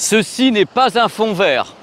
Ceci n'est pas un fond vert.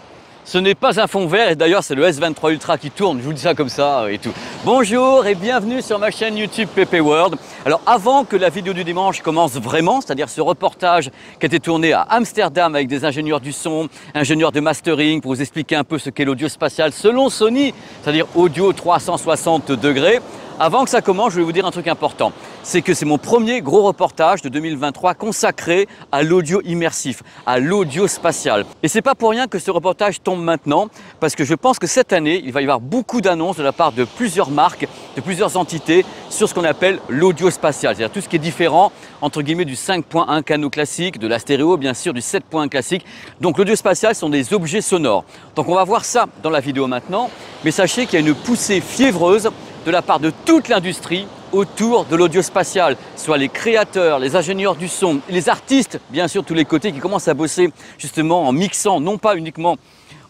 Ce n'est pas un fond vert et d'ailleurs c'est le S23 Ultra qui tourne, je vous dis ça comme ça et tout. Bonjour et bienvenue sur ma chaîne YouTube PP World. Alors avant que la vidéo du dimanche commence vraiment, c'est-à-dire ce reportage qui a été tourné à Amsterdam avec des ingénieurs du son, ingénieurs de mastering pour vous expliquer un peu ce qu'est l'audio spatial selon Sony, c'est-à-dire audio 360 degrés. Avant que ça commence, je vais vous dire un truc important. C'est que c'est mon premier gros reportage de 2023 consacré à l'audio immersif, à l'audio spatial. Et c'est pas pour rien que ce reportage tombe maintenant, parce que je pense que cette année, il va y avoir beaucoup d'annonces de la part de plusieurs marques, de plusieurs entités sur ce qu'on appelle l'audio spatial. C'est-à-dire tout ce qui est différent, entre guillemets, du 5.1 canaux classique, de la stéréo, bien sûr, du 7.1 classique. Donc l'audio spatial sont des objets sonores. Donc on va voir ça dans la vidéo maintenant, mais sachez qu'il y a une poussée fiévreuse de la part de toute l'industrie autour de l'audio spatial, soit les créateurs, les ingénieurs du son, les artistes, bien sûr, tous les côtés qui commencent à bosser justement en mixant, non pas uniquement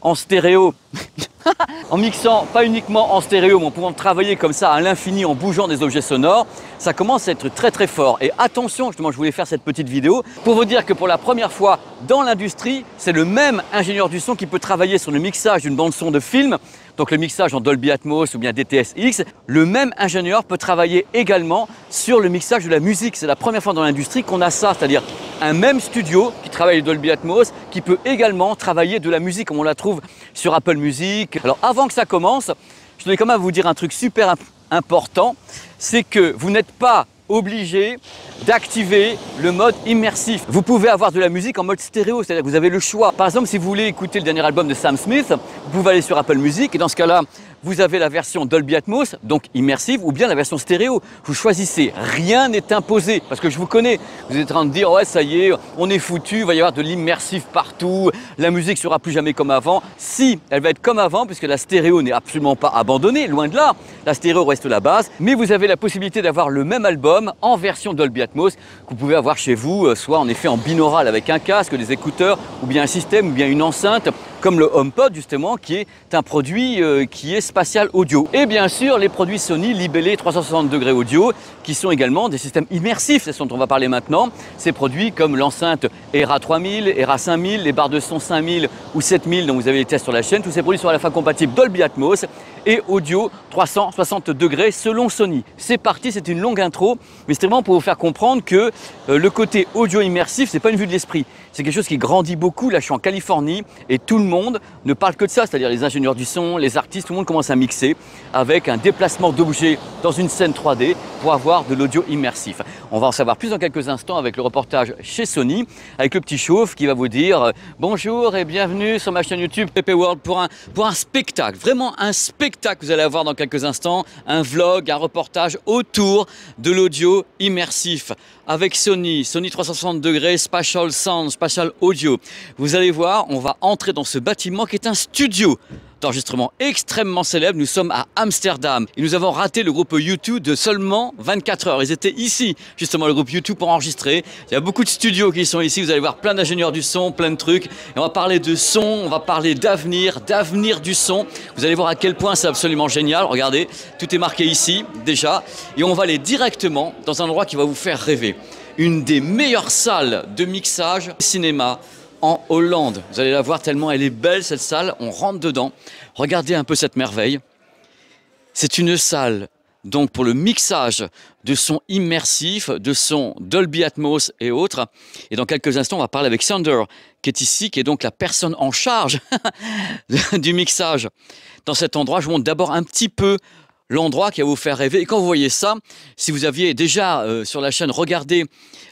en stéréo, en mixant pas uniquement en stéréo, mais en pouvant travailler comme ça à l'infini en bougeant des objets sonores, ça commence à être très très fort. Et attention, justement, je voulais faire cette petite vidéo pour vous dire que pour la première fois dans l'industrie, c'est le même ingénieur du son qui peut travailler sur le mixage d'une bande son de film, donc le mixage en Dolby Atmos ou bien DTS-X. Le même ingénieur peut travailler également sur le mixage de la musique. C'est la première fois dans l'industrie qu'on a ça, c'est-à-dire un même studio qui travaille le Dolby Atmos, qui peut également travailler de la musique comme on la trouve sur Apple Music. Alors avant que ça commence, je voulais quand même vous dire un truc super important, c'est que vous n'êtes pas obligé d'activer le mode immersif. Vous pouvez avoir de la musique en mode stéréo, c'est-à-dire que vous avez le choix. Par exemple, si vous voulez écouter le dernier album de Sam Smith, vous pouvez aller sur Apple Music et dans ce cas-là, vous avez la version Dolby Atmos, donc immersive, ou bien la version stéréo. Vous choisissez, rien n'est imposé, parce que je vous connais. Vous êtes en train de dire, ouais, ça y est, on est foutu, il va y avoir de l'immersif partout, la musique sera plus jamais comme avant. Si, elle va être comme avant, puisque la stéréo n'est absolument pas abandonnée, loin de là. La stéréo reste la base, mais vous avez la possibilité d'avoir le même album en version Dolby Atmos, que vous pouvez avoir chez vous, soit en effet en binaural avec un casque, des écouteurs, ou bien un système, ou bien une enceinte, comme le HomePod justement, qui est un produit qui est spatial audio. Et bien sûr, les produits Sony libellés 360 degrés audio, qui sont également des systèmes immersifs, c'est ce dont on va parler maintenant. Ces produits comme l'enceinte ERA 3000, ERA 5000, les barres de son 5000 ou 7000 dont vous avez les tests sur la chaîne, tous ces produits sont à la fois compatibles Dolby Atmos et audio 360 degrés selon Sony. C'est parti, c'est une longue intro, mais c'est vraiment pour vous faire comprendre que le côté audio immersif, c'est pas une vue de l'esprit. C'est quelque chose qui grandit beaucoup. Là, je suis en Californie et tout le monde ne parle que de ça, c'est-à-dire les ingénieurs du son, les artistes, tout le monde commence à mixer avec un déplacement d'objets dans une scène 3D pour avoir de l'audio immersif. On va en savoir plus dans quelques instants avec le reportage chez Sony, avec le petit chauve qui va vous dire bonjour et bienvenue sur ma chaîne YouTube PP World pour un spectacle, vraiment un spectacle que vous allez avoir dans quelques instants, un vlog, un reportage autour de l'audio immersif avec Sony 360 degrés, spatial sound, spatial audio. Vous allez voir, on va entrer dans ce bâtiment qui est un studio d'enregistrement extrêmement célèbre. Nous sommes à Amsterdam et nous avons raté le groupe YouTube de seulement 24 heures. Ils étaient ici, justement, le groupe YouTube pour enregistrer. Il y a beaucoup de studios qui sont ici. Vous allez voir plein d'ingénieurs du son, plein de trucs. Et on va parler de son, on va parler d'avenir du son. Vous allez voir à quel point c'est absolument génial. Regardez, tout est marqué ici, déjà. Et on va aller directement dans un endroit qui va vous faire rêver. Une des meilleures salles de mixage cinéma en Hollande. Vous allez la voir tellement elle est belle cette salle, on rentre dedans. Regardez un peu cette merveille. C'est une salle donc pour le mixage de son immersif, de son Dolby Atmos et autres. Et dans quelques instants, on va parler avec Sander qui est ici, qui est donc la personne en charge du mixage. Dans cet endroit, je vous montre d'abord un petit peu l'endroit qui va vous faire rêver. Et quand vous voyez ça, si vous aviez déjà sur la chaîne regardé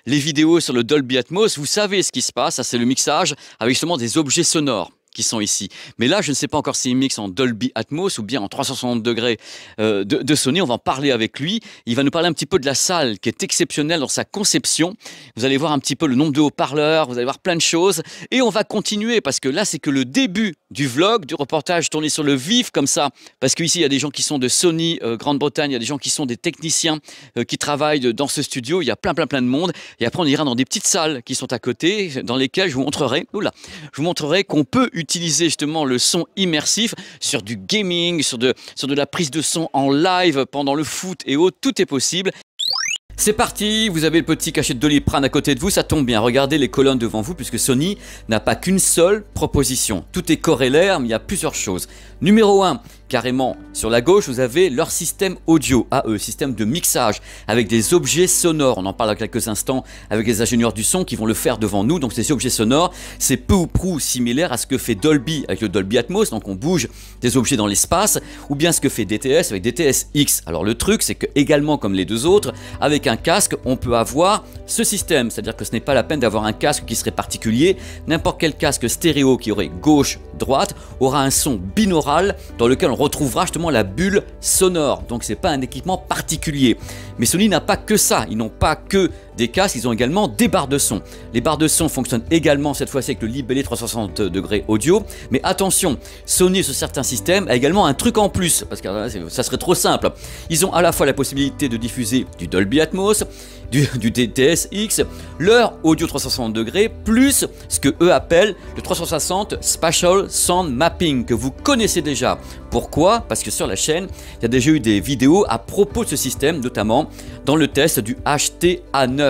les vidéos sur le Dolby Atmos, vous savez ce qui se passe. Ça, c'est le mixage avec justement des objets sonores qui sont ici. Mais là, je ne sais pas encore s'il mixe en Dolby Atmos ou bien en 360 degrés de Sony. On va en parler avec lui. Il va nous parler un petit peu de la salle qui est exceptionnelle dans sa conception. Vous allez voir un petit peu le nombre de haut-parleurs, vous allez voir plein de choses. Et on va continuer parce que là, c'est que le début du vlog, du reportage tourné sur le vif comme ça. Parce qu'ici, il y a des gens qui sont de Sony, Grande-Bretagne, il y a des gens qui sont des techniciens qui travaillent dans ce studio. Il y a plein de monde. Et après, on ira dans des petites salles qui sont à côté, dans lesquelles je vous montrerai, qu'on peut utiliser justement le son immersif sur du gaming, sur de la prise de son en live pendant le foot et autres. Tout est possible. C'est parti, vous avez le petit cachet de Doliprane à côté de vous, ça tombe bien, regardez les colonnes devant vous puisque Sony n'a pas qu'une seule proposition. Tout est corrélaire, mais il y a plusieurs choses. Numéro 1, carrément sur la gauche, vous avez leur système audio, AE, système de mixage, avec des objets sonores. On en parle dans quelques instants avec les ingénieurs du son qui vont le faire devant nous. Donc ces objets sonores, c'est peu ou prou similaire à ce que fait Dolby avec le Dolby Atmos, donc on bouge des objets dans l'espace, ou bien ce que fait DTS avec DTS-X. Alors le truc, c'est que également comme les deux autres, avec un casque, on peut avoir ce système, c'est-à-dire que ce n'est pas la peine d'avoir un casque qui serait particulier. N'importe quel casque stéréo qui aurait gauche-droite aura un son binaural dans lequel on retrouvera justement la bulle sonore. Donc c'est pas un équipement particulier. Mais Sony n'a pas que ça, ils n'ont pas que des casques, ils ont également des barres de son. Les barres de son fonctionnent également cette fois-ci avec le libellé 360 degrés audio. Mais attention, Sony sur certains systèmes a également un truc en plus, parce que ça serait trop simple. Ils ont à la fois la possibilité de diffuser du Dolby Atmos, du DTS-X, leur audio 360 degrés, plus ce que eux appellent le 360 Spatial Sound Mapping, que vous connaissez déjà. Pourquoi? Parce que sur la chaîne, il y a déjà eu des vidéos à propos de ce système, notamment dans le test du HTA9,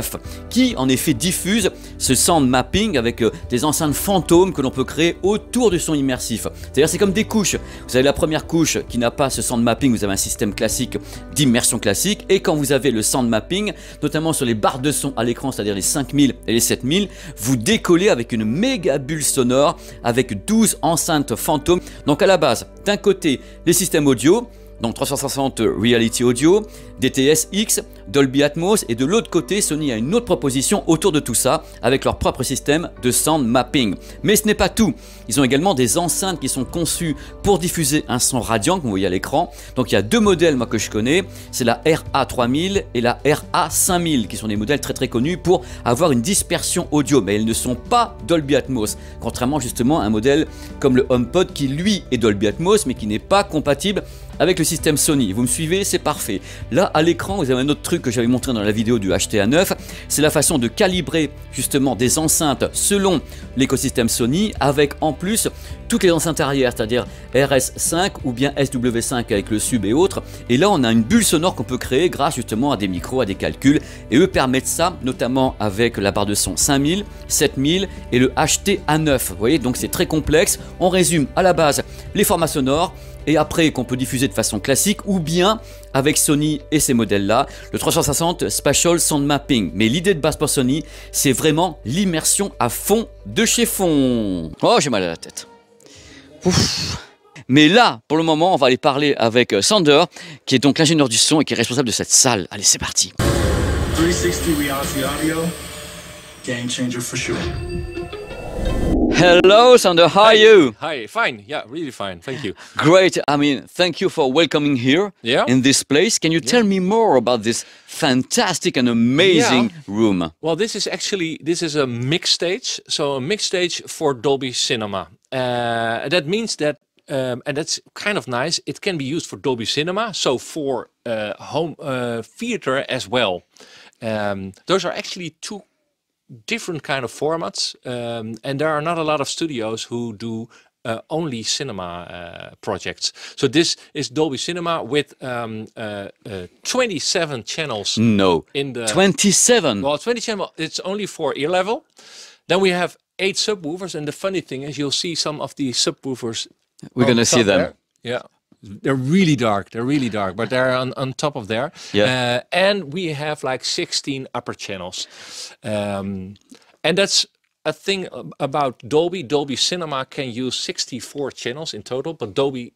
qui en effet diffuse ce sound mapping avec des enceintes fantômes que l'on peut créer autour du son immersif. C'est-à-dire c'est comme des couches. Vous avez la première couche qui n'a pas ce sound mapping, vous avez un système classique d'immersion classique, et quand vous avez le sound mapping, notamment sur les barres de son à l'écran, c'est-à-dire les 5000 et les 7000, vous décollez avec une méga bulle sonore avec 12 enceintes fantômes. Donc à la base, d'un côté, les systèmes audio, donc 360 Reality Audio, DTS-X, Dolby Atmos, et de l'autre côté, Sony a une autre proposition autour de tout ça avec leur propre système de sound mapping. Mais ce n'est pas tout, ils ont également des enceintes qui sont conçues pour diffuser un son radiant, comme vous voyez à l'écran. Donc il y a deux modèles moi que je connais, c'est la RA3000 et la RA5000, qui sont des modèles très connus pour avoir une dispersion audio, mais elles ne sont pas Dolby Atmos, contrairement justement à un modèle comme le HomePod qui lui est Dolby Atmos, mais qui n'est pas compatible avec le système Sony. Vous me suivez, c'est parfait. Là, à l'écran, vous avez un autre truc que j'avais montré dans la vidéo du HTA9, c'est la façon de calibrer justement des enceintes selon l'écosystème Sony, avec en plus toutes les enceintes arrière, c'est-à-dire RS5 ou bien SW5 avec le sub et autres. Et là, on a une bulle sonore qu'on peut créer grâce justement à des micros, à des calculs. Et eux permettent ça, notamment avec la barre de son 5000, 7000 et le HTA9. Vous voyez, donc c'est très complexe. On résume à la base les formats sonores, et après qu'on peut diffuser de façon classique ou bien avec Sony et ces modèles-là, le 360 Spatial Sound Mapping. Mais l'idée de base pour Sony, c'est vraiment l'immersion à fond de chez fond. Oh, j'ai mal à la tête. Ouf. Mais là, pour le moment, on va aller parler avec Sander, qui est donc l'ingénieur du son et qui est responsable de cette salle. Allez, c'est parti. 360 reality audio, game changer for sure. Hello, Sander. How are you? Hi, fine. Yeah, really fine. Thank you. Great. I mean, thank you for welcoming here in this place. Can you tell me more about this fantastic and amazing room? Well, this is a mix stage. So a mix stage for Dolby Cinema. That means that, and that's kind of nice, it can be used for Dolby Cinema, so for home theater as well. Those are actually two different kind of formats, and there are not a lot of studios who do only cinema projects. So this is Dolby Cinema with 27 channels. No, in the 27. Well, 20 channels. It's only for ear level. Then we have 8 subwoofers, and the funny thing is, you'll see some of the subwoofers. We're gonna see them. There. Yeah. They're really dark, but they're on top of there. Yeah. And we have like 16 upper channels. And that's a thing about Dolby. Dolby Cinema can use 64 channels in total, but Dolby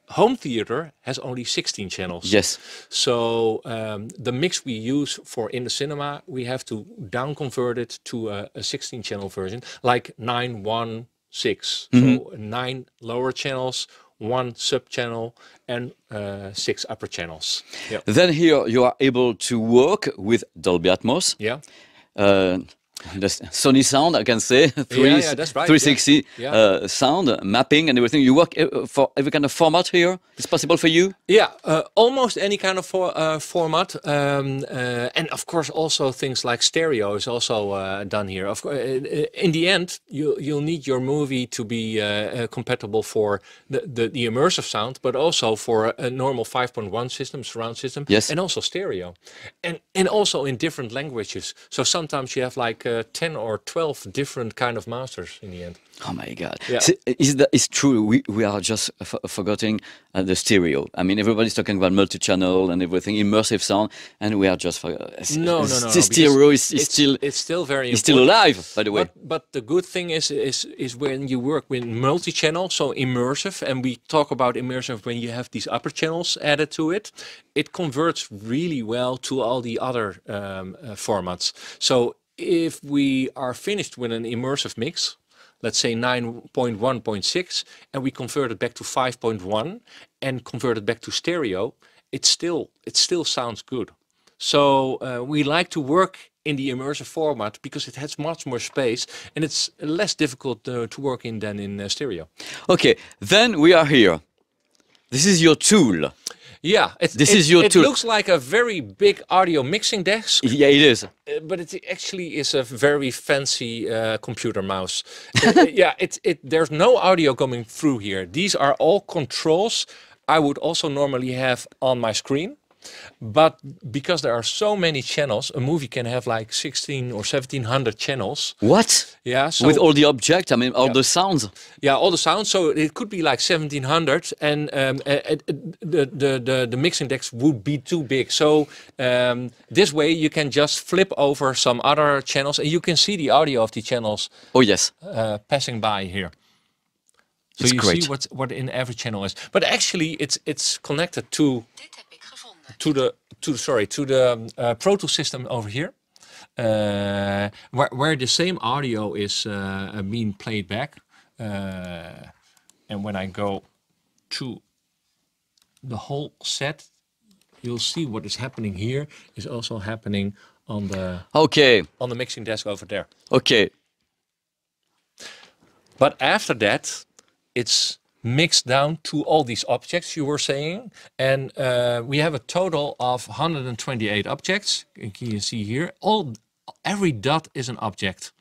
Home Theater has only 16 channels. Yes. So the mix we use for in the cinema, we have to down convert it to a 16 channel version, like 916. So 9 lower channels, 1 sub channel and 6 upper channels. Yeah. Then here you are able to work with Dolby Atmos. Yeah. The Sony sound, I can say, that's right. 360 Yeah. sound, mapping and everything. You work for every kind of format here? It's possible for you? Yeah, almost any kind of format, and of course also things like stereo is also done here. Of course, in the end, you'll need your movie to be compatible for the immersive sound, but also for a normal 5.1 system, surround system, yes, and also stereo, and also in different languages. So sometimes you have like 10 or 12 different kind of masters in the end. Oh my God! Yeah. So, it's true. We are just forgetting the stereo. I mean, everybody's talking about multi-channel and everything, immersive sound, and we are just no. Stereo is still very it's still alive, by the way. But the good thing is when you work with multi-channel, so immersive, and we talk about immersive when you have these upper channels added to it, it converts really well to all the other formats. So if we are finished with an immersive mix, let's say 9.1.6, and we convert it back to 5.1 and convert it back to stereo, it still sounds good. So we like to work in the immersive format because it has much more space and it's less difficult to work in than in stereo. Okay, then we are here. This is your tool. Yeah, it looks like a very big audio mixing desk. Yeah, it is. But it actually is a very fancy computer mouse. Yeah, there's no audio coming through here. These are all controls I would also normally have on my screen. But because there are so many channels, a movie can have like 16 or 1700 channels. What? Yeah. So, with all the objects, I mean, all the sounds. Yeah, all the sounds. So it could be like 1700, and the mixing decks would be too big. So this way you can just flip over some other channels, and you can see the audio of the channels. Oh yes. Passing by here. So it's you great. see what in every channel is. But actually, it's connected to the Pro Tools system over here, where the same audio is being played back. And when I go to the whole set, you'll see what is happening here is also happening on the mixing desk over there. Okay. But after that, it's mixed down to all these objects you were saying, and we have a total of 128 objects. Can you see here? Every dot is an object.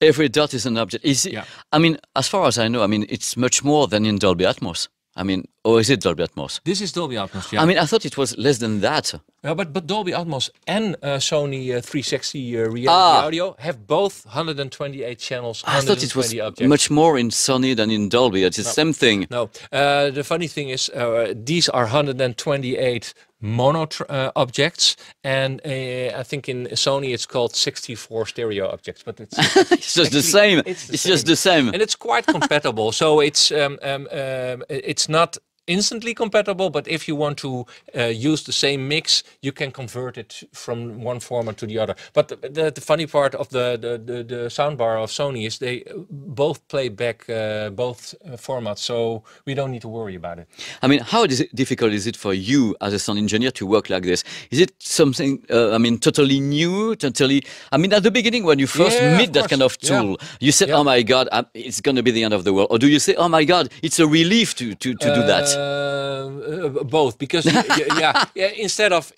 Every dot is an object. Is it, yeah. I mean, as far as I know, I mean, it's much more than in Dolby Atmos. I mean, or is it Dolby Atmos? This is Dolby Atmos, yeah. I mean, I thought it was less than that. But Dolby Atmos and Sony 360 reality audio have both 128 channels, I thought it was objects. much more in Sony than in Dolby. It's the same thing. No, the funny thing is these are 128 mono objects, and I think in Sony it's called 64 stereo objects, but it's it's just the same. It's just the same, and it's quite compatible. So it's not instantly compatible, but if you want to use the same mix, you can convert it from one format to the other. But the funny part of the soundbar of Sony is they both play back both formats, so we don't need to worry about it. I mean, how difficult is it for you as a sound engineer to work like this? Is it something, I mean, totally new, totally... I mean, at the beginning, when you first meet that kind of tool, you said, oh my God, it's going to be the end of the world. Or do you say, oh my God, it's a relief to do that? Both, because instead of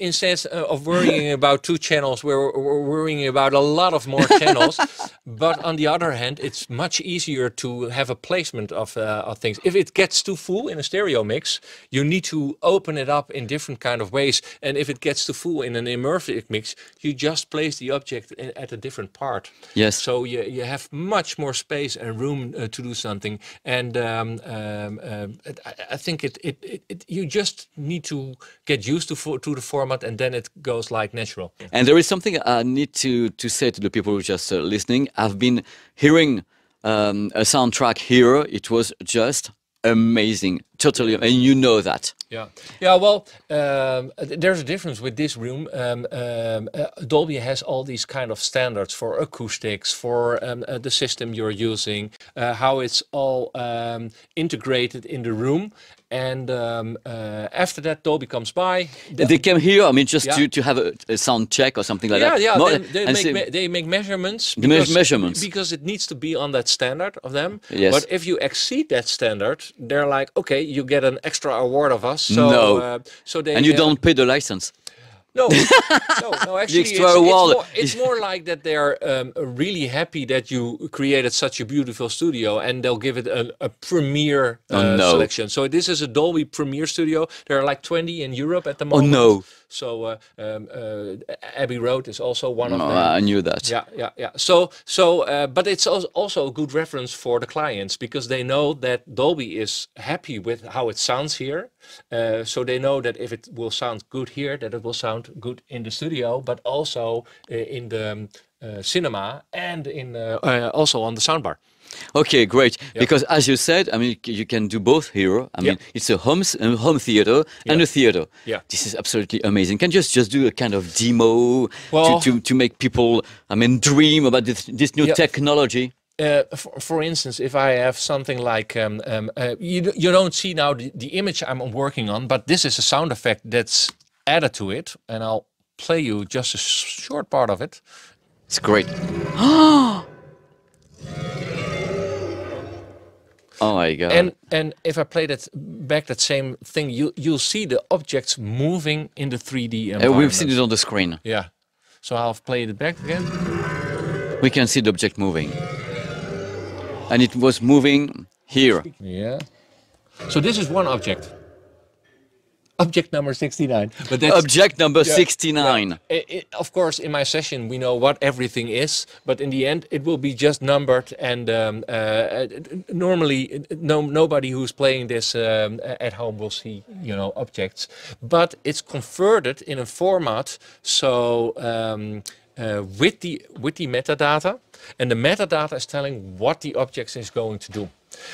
worrying about two channels, we're worrying about a lot of more channels. But on the other hand, it's much easier to have a placement of things. If it gets too full in a stereo mix, you need to open it up in different kind of ways. And if it gets too full in an immersive mix, you just place the object at a different part. Yes. So you have much more space and room to do something. And I think you just need to get used to the format, and then it goes like natural. And there is something I need to say to the people who are just listening. I've been hearing a soundtrack here. It was just amazing, totally, and you know that. Yeah. Well, there's a difference with this room. Dolby has all these kind of standards for acoustics, for the system you're using, how it's all integrated in the room. And after that, Dolby comes by. They came here, I mean, just Yeah. to have a sound check or something like that. Yeah, More- they make measurements. They make measurements. Because it needs to be on that standard of them. Yes. But if you exceed that standard, they're like, okay, you get an extra award of us. So, No. So they and you don't pay the license. No, no. Actually, extra award. it's more like that they're really happy that you created such a beautiful studio, and they'll give it a premiere selection. So this is a Dolby Premiere Studio. There are like 20 in Europe at the moment. Oh no! So Abbey Road is also one of Oh, them. I knew that. Yeah. But it's also a good reference for the clients, because they know that Dolby is happy with how it sounds here. So they know that if it will sound good here, that it will sound good in the studio, but also in the cinema and in also on the soundbar. Okay, great. Because as you said, I mean, you can do both here. I mean, it's a home theater and a theater. Yeah. This is absolutely amazing. Can you just do a kind of demo Well, to make people, I mean, dream about this new technology? For instance, if I have something like, you don't see now the image I'm working on, but this is a sound effect that's added to it, and I'll play you just a short part of it. It's great. Oh my God. And if I play that back, that same thing, you'll see the objects moving in the 3D environment. We've seen it on the screen. Yeah. So I'll play it back again. We can see the object moving. And it was moving here. Yeah. So this is one object. Object number 69. But that's, Object number 69. of course, in my session, we know what everything is, but in the end, it will be just numbered. And normally, nobody who's playing this at home will see, objects. But it's converted in a format, so with the metadata, and the metadata is telling what the object is going to do.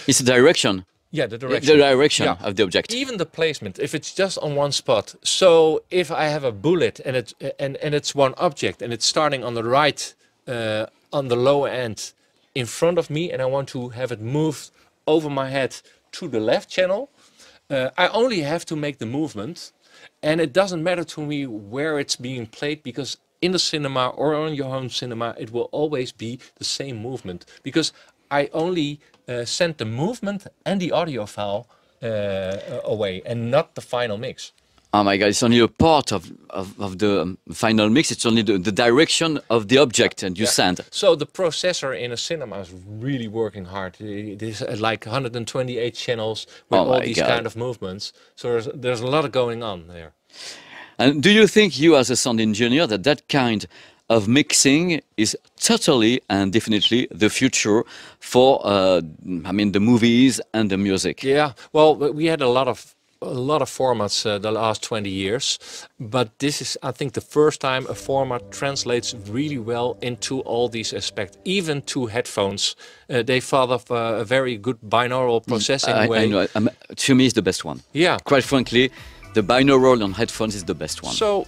It's a direction. Yeah, the direction. The direction of the object. Even the placement, if it's just on one spot. So if I have a bullet and it's one object and it's starting on the right, on the low end in front of me, and I want to have it move over my head to the left channel, I only have to make the movement, and it doesn't matter to me where it's being played, because in the cinema or on your home cinema, it will always be the same movement, because I only send the movement and the audio file away, and not the final mix. Oh my God, it's only a part of the final mix. It's only the direction of the object and you send. So the processor in a cinema is really working hard. It is like 128 channels with all these kind of movements. So there's a lot going on there. And do you think, you as a sound engineer, that kind of mixing is totally and definitely the future for, I mean, the movies and the music? Yeah, well, we had a lot of formats the last 20 years, but this is, I think, the first time a format translates really well into all these aspects, even to headphones. They thought of a very good binaural processing way. I know, to me, it's the best one. Yeah. Quite frankly, the binaural on headphones is the best one. So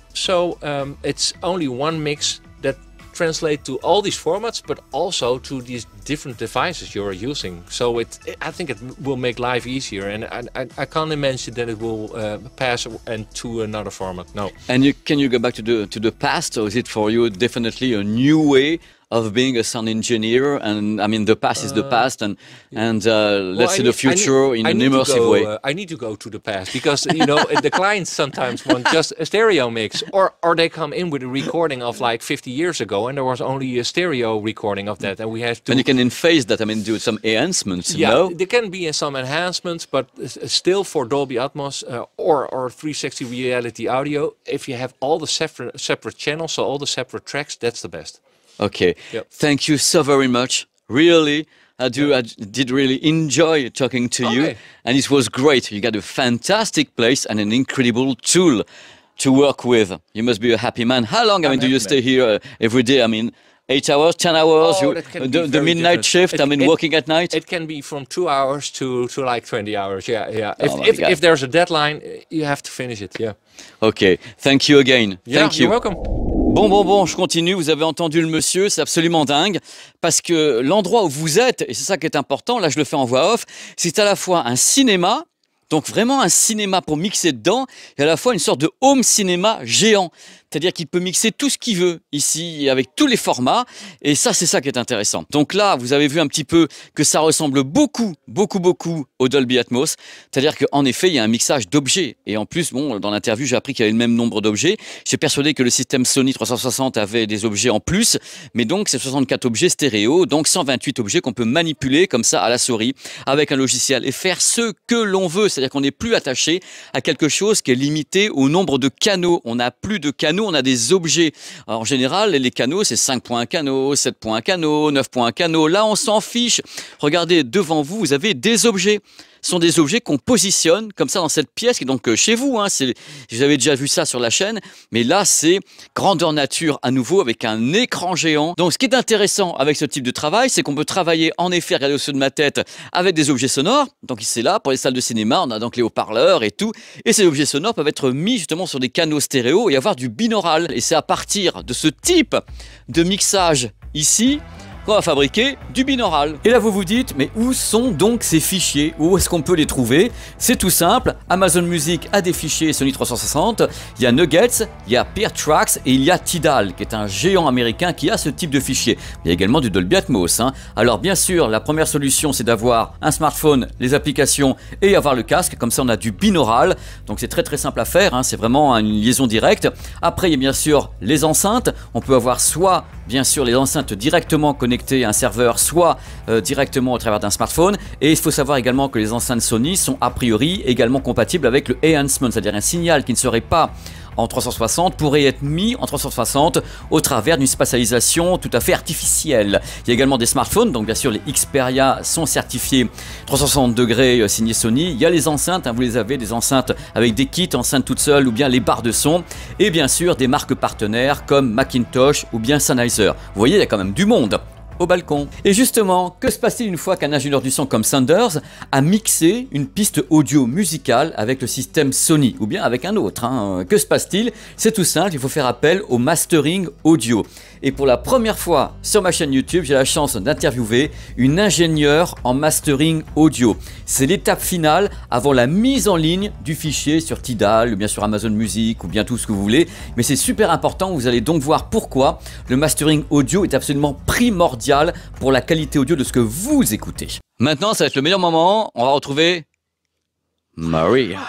it's only one mix that translate to all these formats, but also to these different devices you're using. So I think it will make life easier, and I can't imagine that it will pass to another format. No. And can you go back to the past, or is it for you definitely a new way of being a sound engineer? And I mean, the past is the past, and let's see the future in an immersive way. I need to go to the past, because the clients sometimes want just a stereo mix, or they come in with a recording of like 50 years ago, and there was only a stereo recording of that, and we have to. And you can phase that. I mean, do some enhancements. Yeah, no? There can be some enhancements, but still for Dolby Atmos or 360 reality audio, if you have all the separate channels, so all the separate tracks, that's the best. Okay, yep. Thank you so very much. Really, I did really enjoy talking to you, and it was great. You got a fantastic place and an incredible tool to work with. You must be a happy man. How long, I mean, do you stay here every day? I mean, 8 hours, 10 hours, the midnight shift, working at night? It can be from 2 hours to like 20 hours, yeah. If there's a deadline, you have to finish it, yeah. Okay, thank you again. Yeah, thank you. You're welcome. Bon, je continue. Vous avez entendu le monsieur, c'est absolument dingue, parce que l'endroit où vous êtes, et c'est ça qui est important, là je le fais en voix off, c'est à la fois un cinéma Donc vraiment un cinéma pour mixer dedans et à la fois une sorte de home cinéma géant. C'est-à-dire qu'il peut mixer tout ce qu'il veut ici avec tous les formats et ça c'est ça qui est intéressant. Donc là vous avez vu un petit peu que ça ressemble beaucoup au Dolby Atmos. C'est-à-dire qu'en effet il y a un mixage d'objets et en plus bon dans l'interview j'ai appris qu'il y avait le même nombre d'objets. J'ai persuadé que le système Sony 360 avait des objets en plus mais donc c'est 64 objets stéréo donc 128 objets qu'on peut manipuler comme ça à la souris avec un logiciel et faire ce que l'on veut. C'est-à-dire qu'on n'est plus attaché à quelque chose qui est limité au nombre de canaux. On n'a plus de canaux, on a des objets. Alors, en général, les canaux, c'est 5 points canaux, 7 points canaux, 9 points canaux. Là, on s'en fiche. Regardez, devant vous, vous avez des objets. Ce sont des objets qu'on positionne comme ça dans cette pièce, qui est donc chez vous. Hein, vous avez déjà vu ça sur la chaîne, mais là, c'est grandeur nature à nouveau avec un écran géant. Donc, ce qui est intéressant avec ce type de travail, c'est qu'on peut travailler en effet, regardez au-dessus de ma tête, avec des objets sonores. Donc, c'est là, pour les salles de cinéma, on a donc les haut-parleurs et tout. Et ces objets sonores peuvent être mis justement sur des canaux stéréo et avoir du binaural. Et c'est à partir de ce type de mixage ici qu'on va fabriquer du binaural. Et là vous vous dites, mais où sont donc ces fichiers? Où est-ce qu'on peut les trouver? C'est tout simple, Amazon Music a des fichiers Sony 360, il y a Nuggets, il y a Peer Tracks et il y a Tidal, qui est un géant américain qui a ce type de fichiers. Il y a également du Dolby Atmos. Hein. Alors bien sûr, la première solution c'est d'avoir un smartphone, les applications et avoir le casque, comme ça on a du binaural. Donc c'est très simple à faire, hein. C'est vraiment une liaison directe. Après il y a bien sûr les enceintes, on peut avoir soit bien sûr les enceintes directement connectées à un serveur, soit directement au travers d'un smartphone. Et il faut savoir également que les enceintes Sony sont a priori également compatibles avec le enhancement, c'est-à-dire un signal qui ne serait pas en 360 pourrait être mis en 360 au travers d'une spatialisation tout à fait artificielle. Il y a également des smartphones, donc bien sûr les Xperia sont certifiés 360 degrés signés Sony. Il y a les enceintes, hein, vous les avez, des enceintes avec des kits, enceintes toutes seules ou bien les barres de son. Et bien sûr des marques partenaires comme Macintosh ou bien Sennheiser. Vous voyez, il y a quand même du monde au balcon. Et justement, que se passe-t-il une fois qu'un ingénieur du son comme Sanders a mixé une piste audio musicale avec le système Sony ou bien avec un autre, hein. Que se passe-t-il? C'est tout simple, il faut faire appel au mastering audio. Et pour la première fois sur ma chaîne YouTube, j'ai la chance d'interviewer une ingénieure en mastering audio. C'est l'étape finale avant la mise en ligne du fichier sur Tidal, ou bien sur Amazon Music, ou bien tout ce que vous voulez. Mais c'est super important, vous allez donc voir pourquoi le mastering audio est absolument primordial pour la qualité audio de ce que vous écoutez. Maintenant, ça va être le meilleur moment, on va retrouver Maria.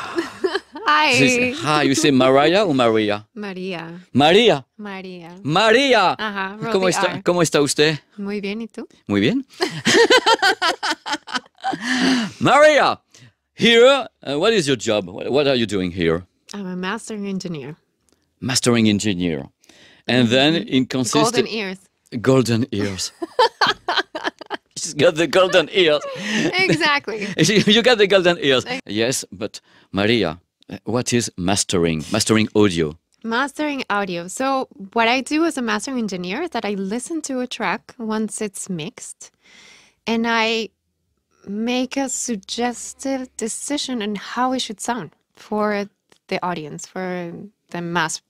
Hi. Hi, you say Mariah ou Maria? María. Maria. María. Maria. Ajá. ¿Cómo está usted? Muy bien, ¿y tú? Muy bien. Maria, here, what is your job? What are you doing here? I'm a mastering engineer. Mastering engineer. And then it consists... Golden ears. Golden ears. She's got the golden ears. Exactly. You got the golden ears. Yes, but Maria, what is mastering? Mastering audio. Mastering audio. So what I do as a mastering engineer is that I listen to a track once it's mixed and I make a suggestive decision on how it should sound for the audience, for the mass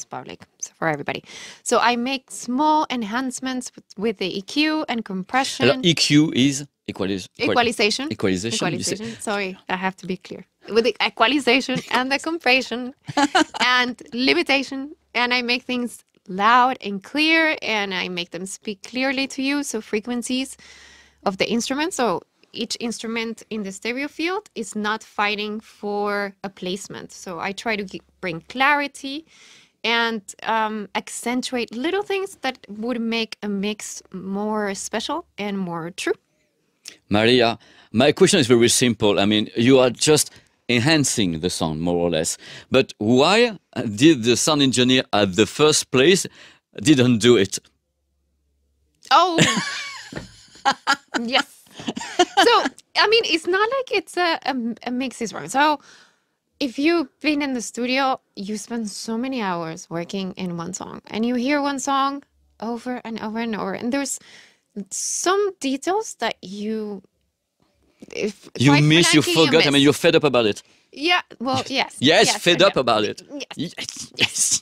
public, so for everybody. So I make small enhancements with the EQ and compression. Alors, EQ is equalization. Equalization. Sorry, I have to be clear. With the equalization and the compression and limitation, and I make things loud and clear, and I make them speak clearly to you. So frequencies of the instrument. So each instrument in the stereo field is not fighting for a placement. So I try to bring clarity and accentuate little things that would make a mix more special and more true. Maria, my question is very simple. I mean, you are just enhancing the sound, more or less. But why did the sound engineer at the first place didn't do it? Oh, yes. So, I mean, it's not like it's a mix is wrong. So, if you've been in the studio, you spend so many hours working in one song and you hear one song over and over and over. And there's some details that you miss, you forgot. I mean, you're fed up about it. Yeah, well, yes. Yes, fed up about it. Yes.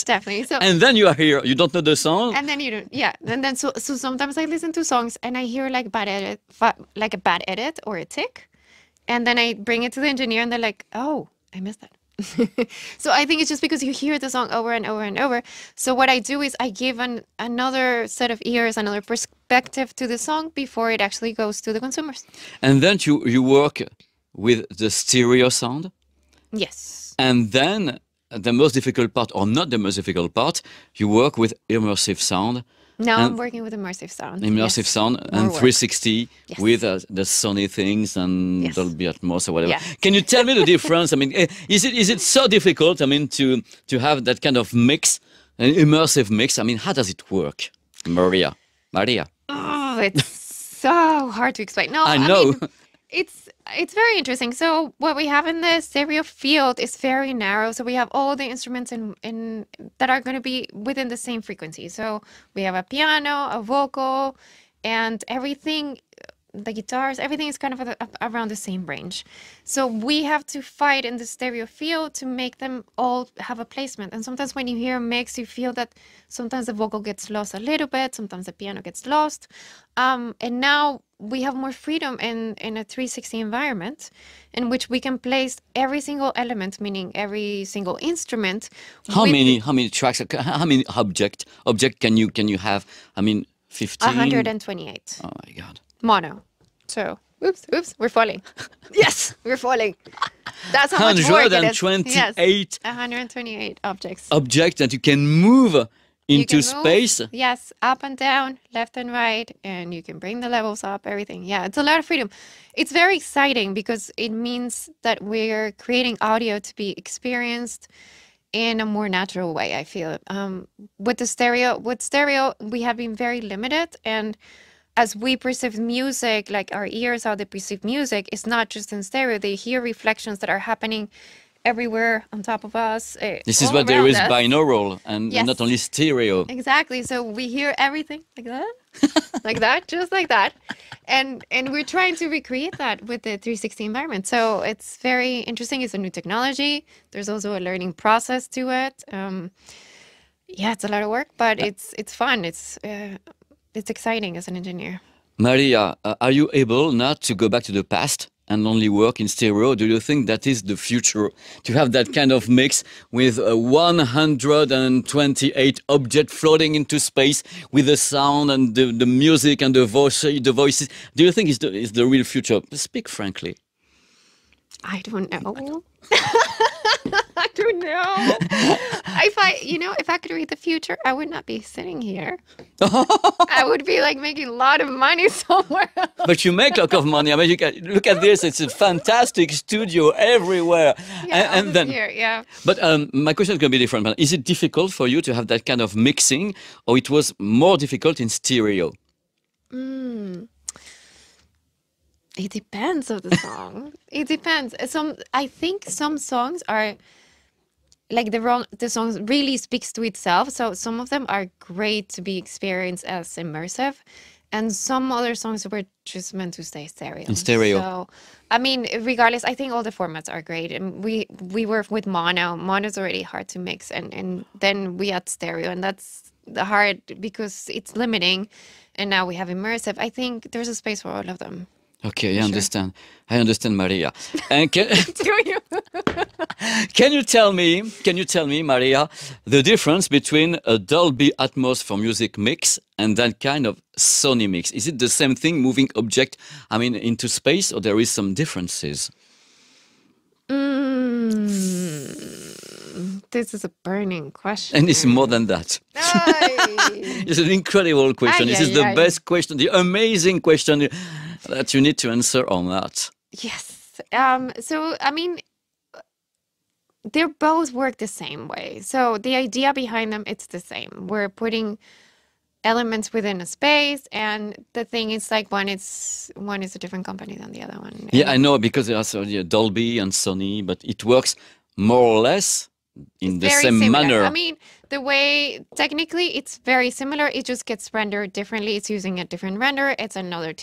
Definitely. So, and then you are here, you don't know the song. And then you don't, yeah. And then so sometimes I listen to songs and I hear like a bad edit or a tick. And then I bring it to the engineer and they're like, oh, I missed that. So I think it's just because you hear the song over and over and over. So what I do is I give another set of ears, another perspective to the song before it actually goes to the consumers. And then you work with the stereo sound. Yes. And then the most difficult part, or not the most difficult part, you work with immersive sound. Now I'm working with immersive sound. Immersive sound and 360 Yes. with the Sony things and Yes. Dolby Atmos or whatever. Yeah. Can you tell me the difference? I mean, is it so difficult? I mean, to have that kind of mix, an immersive mix. I mean, how does it work, Maria? Oh, it's so hard to explain. No, I know. mean, it's very interesting. So what we have in the stereo field is very narrow. So we have all the instruments in that are going to be within the same frequency. So we have a piano, a vocal, and everything, the guitars, everything is kind of around the same range. So we have to fight in the stereo field to make them all have a placement. And sometimes when you hear a mix, you feel that sometimes the vocal gets lost a little bit, sometimes the piano gets lost. And now we have more freedom in a 360 environment in which we can place every single element, meaning every single instrument. How many tracks? How many object can you have? I mean, 15. 128. Oh my God. Mono. So, oops, we're falling. Yes, we're falling. That's how much work it is. 128 Yes, 128 objects. objects that you can move You into can move, space. yes, up and down, left and right, and you can bring the levels up, everything. Yeah, it's a lot of freedom. It's very exciting because it means that we're creating audio to be experienced in a more natural way, I feel. With stereo, we have been very limited, and as we perceive music, like our ears, how they perceive music, it's not just in stereo. They hear reflections that are happening everywhere on top of us. This is what there is us. binaural and Yes. not only stereo. Exactly. So we hear everything like that, like that, just like that. And we're trying to recreate that with the 360 environment. So it's very interesting. It's a new technology. There's also a learning process to it. Yeah, it's a lot of work, but it's fun. It's exciting as an engineer. Maria, are you able not to go back to the past and only work in stereo? Do you think that is the future, to have that kind of mix with 128 objects floating into space with the sound and the music and the voices? Do you think is the real future? Speak frankly. I don't know. I don't know. If I could read the future, I would not be sitting here. I would be like making a lot of money somewhere else. But you make a lot of money. I mean, you can look at this. It's a fantastic studio everywhere. Yeah, and then, here, yeah. But my question is going to be different. Is it difficult for you to have that kind of mixing, or it was more difficult in stereo? It depends on the song. It depends. I think some songs are like the songs really speaks to itself. So some of them are great to be experienced as immersive, and some other songs were just meant to stay stereo. In stereo. So I mean, regardless, I think all the formats are great. And we work with mono. Mono is already hard to mix, and then we add stereo, and that's the hard because it's limiting. And now we have immersive. I think there's a space for all of them. Okay, I understand. I understand, Maria. And Do you? can you tell me, Maria, the difference between a Dolby Atmos for music mix and that kind of Sony mix? Is it the same thing, moving object, I mean, into space, or there is some differences? This is a burning question. And it's more than that. Ay. It's an incredible question. This is the best question, the amazing question that you need to answer on that. Yes. So, I mean, they both work the same way. So the idea behind them, it's the same. We're putting elements within a space, and the thing is like one is a different company than the other one. Yeah, I know, because there are Dolby and Sony, but it works more or less in the very same similar. manner. I mean, the way technically it's very similar. It just gets rendered differently. It's using a different render. It's another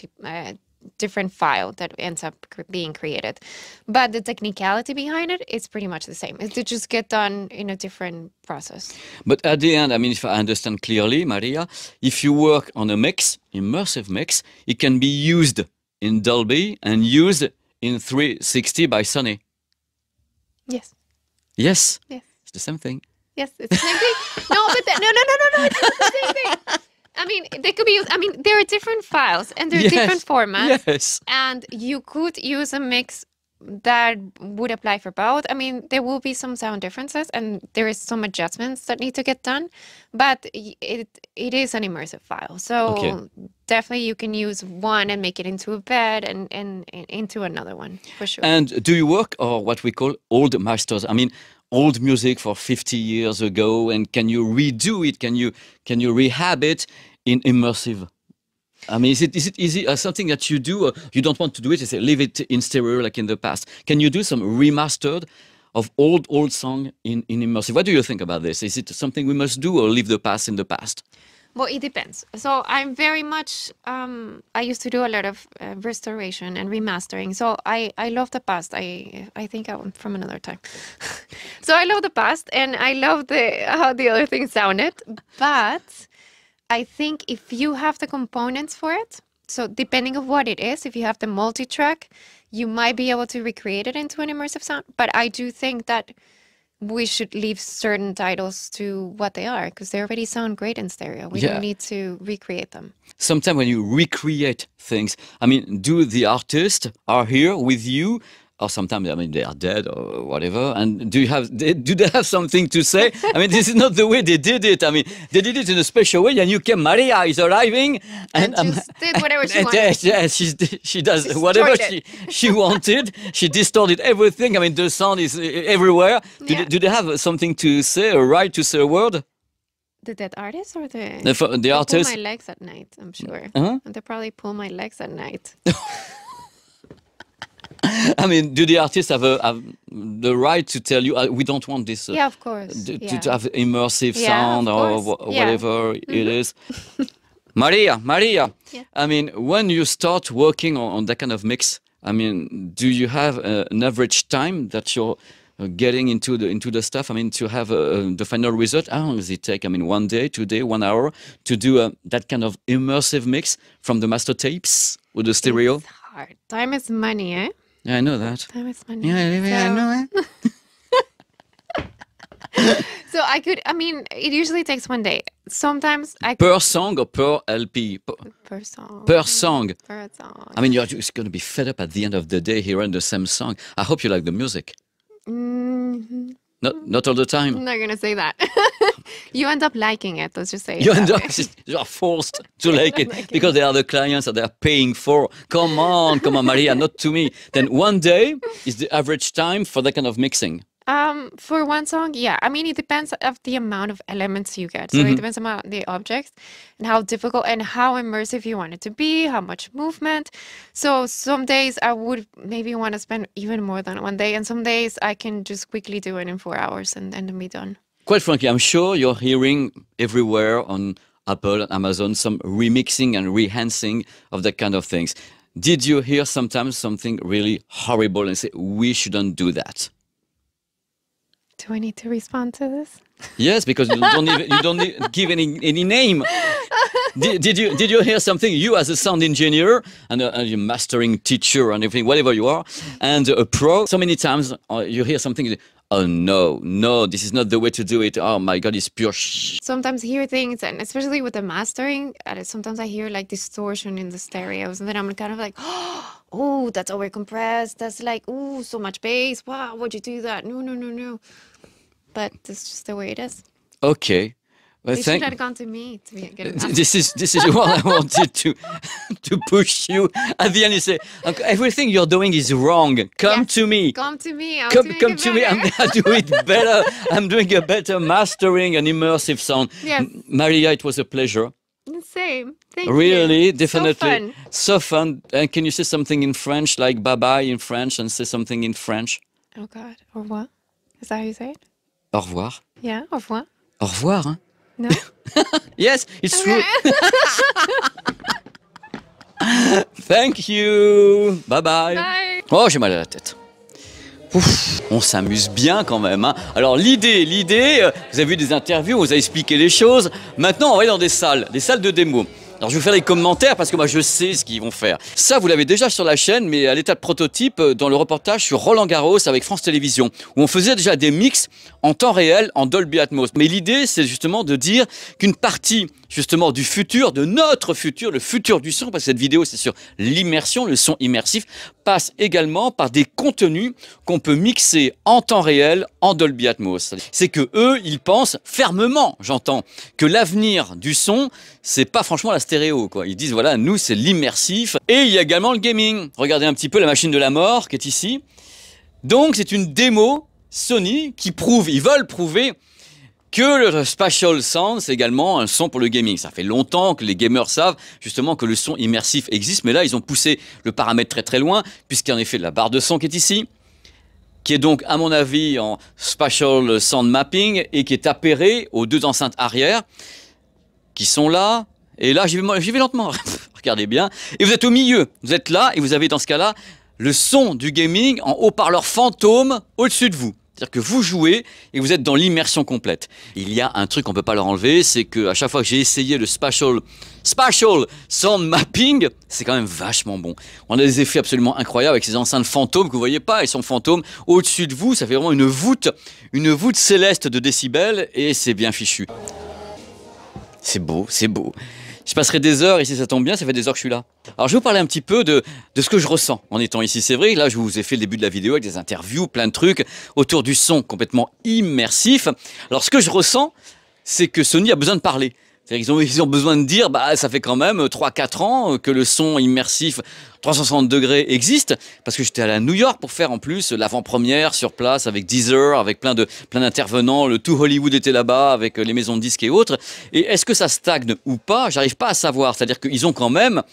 different file that ends up being created. But the technicality behind it is pretty much the same. It just get done in a different process. But at the end, I mean, if I understand clearly, Maria, if you work on a mix, immersive mix, it can be used in Dolby and used in 360 by Sony. Yes. Yes. Yes. It's the same thing. Yes, it's the same thing. No, but no, it's not the same thing. I mean, they could be used. I mean, there are different files and there are different formats. Yes. And you could use a mix that would apply for both. I mean, there will be some sound differences and there is some adjustments that need to get done, but it is an immersive file. So definitely you can use one and make it into a bed and into another one for sure. And do you work or what we call old masters? I mean, old music for 50 years ago, and can you redo it? Can you rehab it in immersive? I mean, is it easy? Something that you do, or you don't want to do it? You say leave it in stereo like in the past. Can you do some remastered of old song in immersive? What do you think about this? Is it something we must do, or leave the past in the past? Well, it depends. So I'm very much, I used to do a lot of restoration and remastering. So I love the past. I think I'm from another time. So I love the past and I love how the other things sounded. But I think if you have the components for it, so depending on what it is, if you have the multi-track, you might be able to recreate it into an immersive sound. But I do think that we should leave certain titles to what they are because they already sound great in stereo. We don't need to recreate them. Sometimes when you recreate things, I mean, do the artists are here with you? Or sometimes, I mean, they are dead or whatever. And do they have something to say? I mean, this is not the way they did it. I mean, they did it in a special way. And you came, Maria is arriving. And just did whatever she wanted. Yes, she does whatever she wanted. She distorted everything. I mean, the sound is everywhere. Do they have something to say, a right to say a word? The dead artist or the artist? Pull my legs at night, I'm sure. And they probably pull my legs at night. I mean, do the artists have the right to tell you, we don't want this? Yeah, of course. To have immersive sound or whatever it is. Maria, I mean, when you start working on that kind of mix, I mean, do you have an average time that you're getting into the stuff? I mean, to have the final result, how long does it take? I mean, 1 day, 2 days, 1 hour to do that kind of immersive mix from the master tapes with the stereo? It's hard. Time is money, eh? Yeah, I know that. Time is money. Yeah, I know it. So I mean, it usually takes 1 day. Sometimes per song or per LP? Per song. Per song. Per song. I mean, you're just going to be fed up at the end of the day hearing the same song. I hope you like the music. Mm-hmm. Not all the time. I'm not going to say that. You end up liking it, let's just say. You are forced to like it because they are the clients that they are paying for. Come on, Maria, not to me. Then 1 day is the average time for that kind of mixing. For one song, yeah. I mean, it depends of the amount of elements you get. So it depends on the objects and how difficult and how immersive you want it to be, how much movement. So some days I would maybe want to spend even more than 1 day. And some days I can just quickly do it in 4 hours and then be done. Quite frankly, I'm sure you're hearing everywhere on Apple and Amazon some remixing and rehancing of that kind of things. Did you hear sometimes something really horrible and say, we shouldn't do that? Do I need to respond to this? Yes, because you don't give any name. Did you hear something? You as a sound engineer and a mastering teacher and everything, whatever you are, and a pro. So many times you hear something. Oh no, this is not the way to do it. Oh my God, it's pure shit. Sometimes I hear things, and especially with the mastering, sometimes I hear like distortion in the stereos, and then I'm kind of like, oh, that's overcompressed. That's like, oh, so much bass. Wow, why'd you do that? No. But it's just the way it is. Okay. Well, you should have gone to me to get it. This is what I wanted to push you. At the end, you say, everything you're doing is wrong. Come to me. Come to me. Come to me. I'm going to do it better. I'm doing a better mastering and immersive sound. Yes. Maria, it was a pleasure. Same. Thank you. Really, definitely. So fun. So fun. And can you say something in French, like bye-bye in French, and say something in French? Oh God. Au revoir. Is that how you say it? Au revoir. Yeah, au revoir. Au revoir, hein? No? Yes, it's true. Thank you. Bye bye. Bye. Oh, j'ai mal à la tête. Ouf, on s'amuse bien quand même. Hein. Alors l'idée, vous avez vu des interviews, on vous a expliqué les choses. Maintenant, on va aller dans des salles de démo. Alors je vais vous faire les commentaires parce que moi je sais ce qu'ils vont faire. Ça vous l'avez déjà sur la chaîne, mais à l'état de prototype dans le reportage sur Roland Garros avec France Télévisions, où on faisait déjà des mix en temps réel en Dolby Atmos. Mais l'idée c'est justement de dire qu'une partie justement du futur, de notre futur, le futur du son, parce que cette vidéo c'est sur l'immersion, le son immersif, passe également par des contenus qu'on peut mixer en temps réel en Dolby Atmos. C'est que eux, ils pensent fermement, j'entends, que l'avenir du son, c'est pas franchement la stéréo, quoi. Ils disent voilà, nous c'est l'immersif. Et il y a également le gaming. Regardez un petit peu la machine de la mort qui est ici. Donc c'est une démo Sony qui prouve, ils veulent prouver que le spatial sound, c'est également un son pour le gaming. Ça fait longtemps que les gamers savent justement que le son immersif existe, mais là, ils ont poussé le paramètre très très loin, puisqu'en effet, la barre de son qui est ici, qui est donc, à mon avis, en spatial sound mapping, et qui est appairée aux deux enceintes arrière, qui sont là, et là, j'y vais lentement, regardez bien, et vous êtes au milieu, vous êtes là, et vous avez dans ce cas-là, le son du gaming en haut-parleur fantôme au-dessus de vous. C'est-à-dire que vous jouez et vous êtes dans l'immersion complète. Il y a un truc qu'on ne peut pas leur enlever, c'est qu'à chaque fois que j'ai essayé le spatial sound mapping, c'est quand même vachement bon. On a des effets absolument incroyables avec ces enceintes fantômes que vous ne voyez pas, elles sont fantômes. Au-dessus de vous, ça fait vraiment une voûte céleste de décibels et c'est bien fichu. C'est beau, c'est beau. Je passerai des heures ici, ça tombe bien, ça fait des heures que je suis là. Alors je vais vous parler un petit peu de ce que je ressens en étant ici. C'est vrai, là je vous ai fait le début de la vidéo avec des interviews, plein de trucs autour du son complètement immersif. Alors ce que je ressens, c'est que Sony a besoin de parler. Ils ont besoin de dire, bah, ça fait quand même 3-4 ans que le son immersif 360 degrés existe, parce que j'étais allé à New York pour faire en plus l'avant-première sur place avec DEEZER, avec plein d'intervenants, le tout Hollywood était là-bas avec les maisons de disques et autres. Et est-ce que ça stagne ou pas? J'arrive pas à savoir. C'est-à-dire qu'ils ont quand même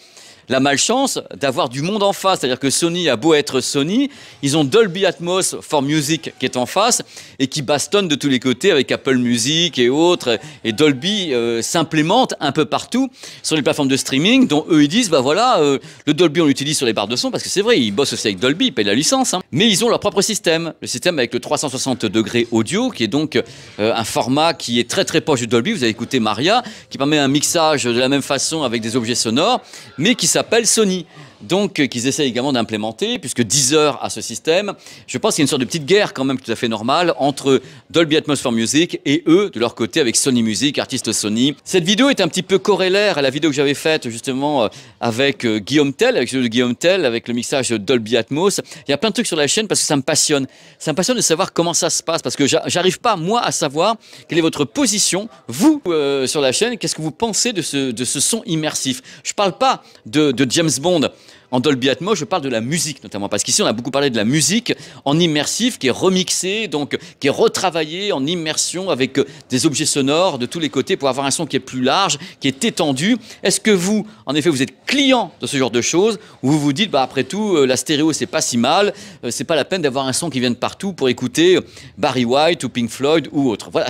la malchance d'avoir du monde en face. C'est-à-dire que Sony a beau être Sony, ils ont Dolby Atmos for Music qui est en face et qui bastonne de tous les côtés avec Apple Music et autres. Et Dolby s'implémente un peu partout sur les plateformes de streaming dont eux ils disent, bah voilà, le Dolby on l'utilise sur les barres de son parce que c'est vrai, ils bossent aussi avec Dolby, ils payent la licence. Hein. Mais ils ont leur propre système. Le système avec le 360 degrés audio qui est donc un format qui est très très proche du Dolby. Vous avez écouté Maria qui permet un mixage de la même façon avec des objets sonores mais qui s'appelle Sony. Donc, qu'ils essaient également d'implémenter, puisque DEEZER a ce système. Je pense qu'il y a une sorte de petite guerre quand même tout à fait normale entre Dolby Atmos for Music et eux, de leur côté, avec Sony Music, artiste Sony. Cette vidéo est un petit peu corrélaire à la vidéo que j'avais faite justement avec Guillaume Tell, avec celui de Guillaume Tell, avec le mixage Dolby Atmos. Il y a plein de trucs sur la chaîne parce que ça me passionne. Ça me passionne de savoir comment ça se passe, parce que j'arrive pas, moi, à savoir quelle est votre position, vous, sur la chaîne. Qu'est-ce que vous pensez de ce son immersif? Je parle pas de James Bond en Dolby Atmos, je parle de la musique notamment, parce qu'ici on a beaucoup parlé de la musique en immersif qui est remixée, donc qui est retravaillée en immersion avec des objets sonores de tous les côtés pour avoir un son qui est plus large, qui est étendu. Est-ce que vous, en effet, vous êtes client de ce genre de choses, ou vous vous dites, bah après tout, la stéréo c'est pas si mal, c'est pas la peine d'avoir un son qui vient de partout pour écouter Barry White ou Pink Floyd ou autre. Voilà,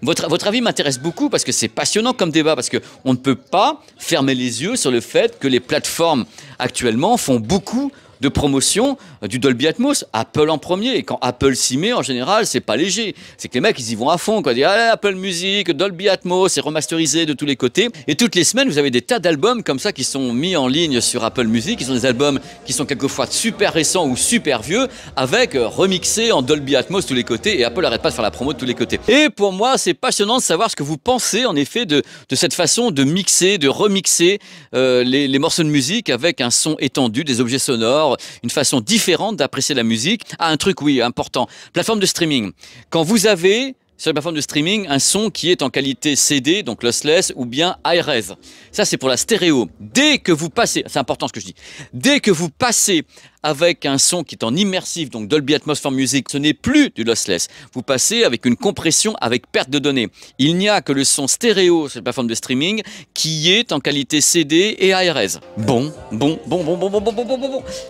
votre avis m'intéresse beaucoup parce que c'est passionnant comme débat, parce qu'on ne peut pas fermer les yeux sur le fait que les plateformes actuellement font beaucoup de promotion du Dolby Atmos, Apple en premier, et quand Apple s'y met, en général, c'est pas léger. C'est que les mecs, ils y vont à fond, quoi. Ils disent, allez, Apple Music, Dolby Atmos, c'est remasterisé de tous les côtés. Et toutes les semaines, vous avez des tas d'albums comme ça qui sont mis en ligne sur Apple Music. Ils sont des albums qui sont quelquefois super récents ou super vieux, avec remixés en Dolby Atmos de tous les côtés, et Apple n'arrête pas de faire la promo de tous les côtés. Et pour moi, c'est passionnant de savoir ce que vous pensez, en effet, de cette façon de mixer, de remixer les morceaux de musique avec un son étendu, des objets sonores, une façon différente d'apprécier la musique. Ah, un truc, oui, important. Plateforme de streaming. Quand vous avez sur les plateformes de streaming un son qui est en qualité CD, donc lossless, ou bien high-res. Ça, c'est pour la stéréo. Dès que vous passez, c'est important ce que je dis, dès que vous passez avec un son qui est en immersif, donc Dolby Atmos for Music, ce n'est plus du lossless. Vous passez avec une compression avec perte de données. Il n'y a que le son stéréo sur les plateformes de streaming qui est en qualité CD et high-res. Bon.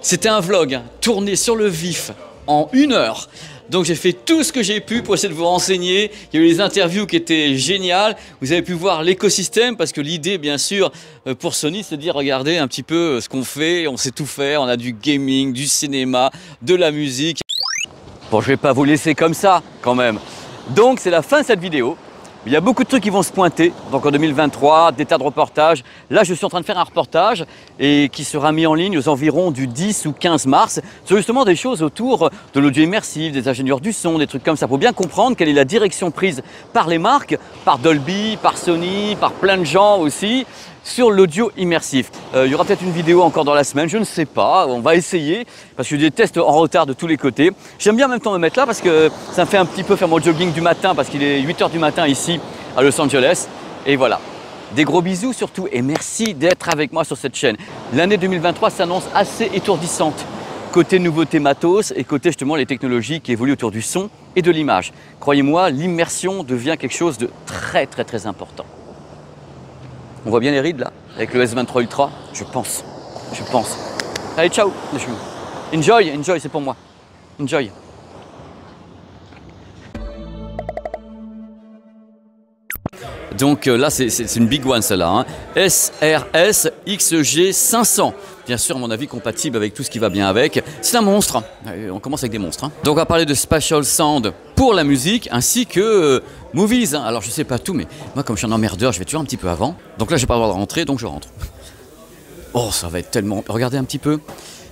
C'était un vlog tourné sur le vif en 1 heure. Donc j'ai fait tout ce que j'ai pu pour essayer de vous renseigner. Il y a eu les interviews qui étaient géniales. Vous avez pu voir l'écosystème parce que l'idée, bien sûr, pour Sony, c'est de dire, regardez un petit peu ce qu'on fait. On sait tout faire. On a du gaming, du cinéma, de la musique. Bon, je ne vais pas vous laisser comme ça, quand même. Donc c'est la fin de cette vidéo. Il y a beaucoup de trucs qui vont se pointer, donc en 2023, des tas de reportages. Là, je suis en train de faire un reportage et qui sera mis en ligne aux environs du 10 ou 15 mars sur justement des choses autour de l'audio immersif, des ingénieurs du son, des trucs comme ça, pour bien comprendre quelle est la direction prise par les marques, par Dolby, par Sony, par plein de gens aussi, sur l'audio immersif. Il y aura peut-être une vidéo encore dans la semaine, je ne sais pas, on va essayer, parce que j'ai des tests en retard de tous les côtés. J'aime bien en même temps me mettre là parce que ça me fait un petit peu faire mon jogging du matin, parce qu'il est 8 h du matin ici à Los Angeles. Et voilà, des gros bisous surtout et merci d'être avec moi sur cette chaîne. L'année 2023 s'annonce assez étourdissante, côté nouveautés matos et côté justement les technologies qui évoluent autour du son et de l'image. Croyez-moi, l'immersion devient quelque chose de très important. On voit bien les rides là, avec le S23 Ultra, je pense. Allez, ciao. Enjoy, c'est pour moi. Enjoy. Donc là, c'est une big one celle-là, hein. SRS XG 500. Bien sûr, à mon avis, compatible avec tout ce qui va bien avec. C'est un monstre. On commence avec des monstres, hein. Donc on va parler de spatial sound pour la musique ainsi que movies, hein. Alors je sais pas tout, mais moi comme je suis un emmerdeur, je vais toujours un petit peu avant. Donc là, j'ai pas le droit de rentrer, donc je rentre. Oh, ça va être tellement... Regardez un petit peu.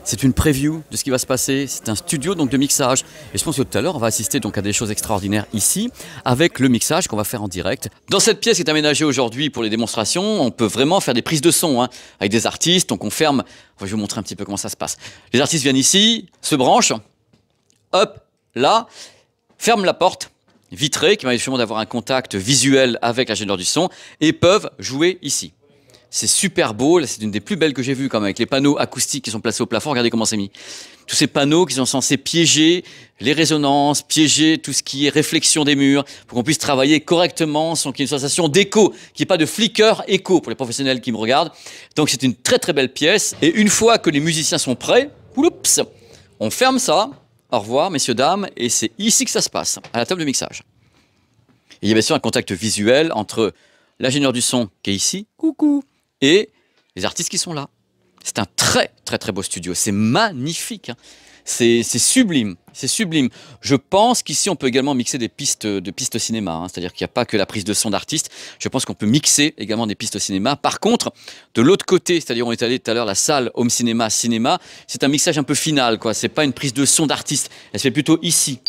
C'est une preview de ce qui va se passer. C'est un studio donc de mixage. Et je pense que tout à l'heure, on va assister donc à des choses extraordinaires ici avec le mixage qu'on va faire en direct. Dans cette pièce qui est aménagée aujourd'hui pour les démonstrations, on peut vraiment faire des prises de son, hein, avec des artistes. Donc on ferme. Je vais vous montrer un petit peu comment ça se passe. Les artistes viennent ici, se branchent, hop, là, ferment la porte vitrée qui permet justement d'avoir un contact visuel avec l'ingénieur du son et peuvent jouer ici. C'est super beau, c'est une des plus belles que j'ai vues quand même, avec les panneaux acoustiques qui sont placés au plafond. Regardez comment c'est mis. Tous ces panneaux qui sont censés piéger les résonances, piéger tout ce qui est réflexion des murs, pour qu'on puisse travailler correctement sans qu'il y ait une sensation d'écho, qu'il n'y ait pas de flicker écho pour les professionnels qui me regardent. Donc c'est une très belle pièce. Et une fois que les musiciens sont prêts, oups, on ferme ça. Au revoir messieurs, dames. Et c'est ici que ça se passe, à la table de mixage. Et il y a bien sûr un contact visuel entre l'ingénieur du son qui est ici, coucou, et les artistes qui sont là. C'est un très beau studio, c'est magnifique, hein. C'est sublime, c'est sublime. Je pense qu'ici on peut également mixer des pistes cinéma, hein. C'est-à-dire qu'il n'y a pas que la prise de son d'artistes, je pense qu'on peut mixer également des pistes cinéma. Par contre, de l'autre côté, c'est-à-dire on est allé tout à l'heure la salle Home Cinéma, c'est un mixage un peu final, quoi. C'est pas une prise de son d'artiste, elle se fait plutôt ici.